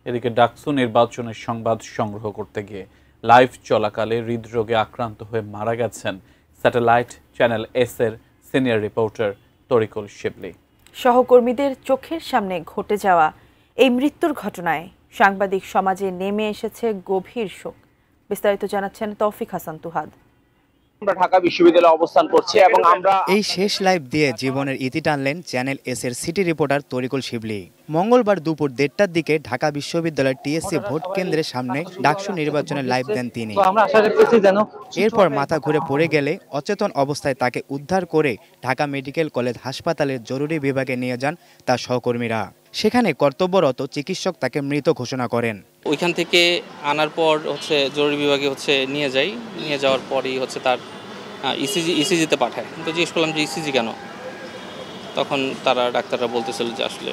এদিকে ডাকসু নির্বাচনের সংবাদ সংগ্রহ করতে গিয়ে লাইভ চলাকালে হৃদরোগে আক্রান্ত হয়ে মারা গেছেন স্যাটেলাইট চ্যানেল এস এর সিনিয়র রিপোর্টার তরিকুল শিবলি। সহকর্মীদের চোখের সামনে ঘটে যাওয়া এই মৃত্যুর ঘটনায় সাংবাদিক সমাজে নেমে এসেছে গভীর শোক। বিস্তারিত জানাচ্ছেন তৌফিক হাসান তুহাদ। আমরা ঢাকা বিশ্ববিদ্যালয়ে অবস্থান করছি এবং আমরা এই শেষ লাইভ দিয়ে জীবনের ইতি টানলেন চ্যানেল এস এর সিটি রিপোর্টার তরিকুল শিবলি। মঙ্গলবার দুপুর 1টার দিকে ঢাকা বিশ্ববিদ্যালয়ের টিএসসি ভোট কেন্দ্রের সামনে ডাকসু নির্বাচনের লাইভ দেন তিনি। এরপর মাথা ঘুরে পড়ে গেলে অচেতন অবস্থায় তাকে উদ্ধার করে ঢাকা মেডিকেল কলেজ হাসপাতালের জরুরি বিভাগে নিয়ে যান তার সহকর্মীরা। সেখানে কর্তব্যরত চিকিৎসক তাকে মৃত ঘোষণা করেন। ওইখান থেকে আনার পর জরুরি বিভাগে নিয়ে যাওয়ার পরই তার ইসিজিতে পাঠায়। তো জিজ্ঞেস করলাম যে ইসিজি কেন, তখন ডাক্তাররা বলতেছিল যে আসলে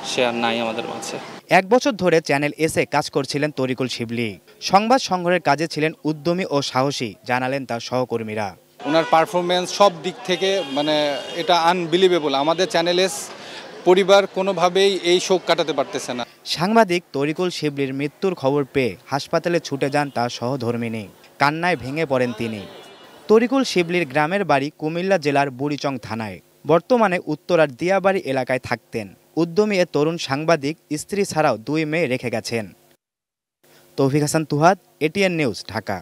সে আর নাই আমাদের মাঝে। 1 বছর ধরে চ্যানেল এসে কাজ করছিলেন তরিকুল শিবলি। সংবাদ সংগ্রহের কাজে ছিলেন উদ্যমী ও সাহসী, জানালেন তার সহকর্মীরা। ওনার পারফরমেন্স সব দিক থেকে এটা আনবিলিভেবল। আমাদের চ্যানেল এস পরিবার কোনোভাবেই এই শোক কাটাতে পারতেছে না। সাংবাদিক তরিকুল শিবলির মৃত্যুর খবর পেয়ে হাসপাতালে ছুটে যান তার সহধর্মিণী। কান্নায় ভেঙে পড়েন তিনি। তরিকুল শিবলির গ্রামের বাড়ি কুমিল্লা জেলার বুড়িচং থানায়। বর্তমানে উত্তরার দিয়াবাড়ি এলাকায় থাকতেন। উদ্যমী এ তরুণ সাংবাদিক স্ত্রী ছাড়াও 2 মেয়ে রেখে গেছেন। তৌফিক হাসান তুহাদ, এটিএন নিউজ, ঢাকা।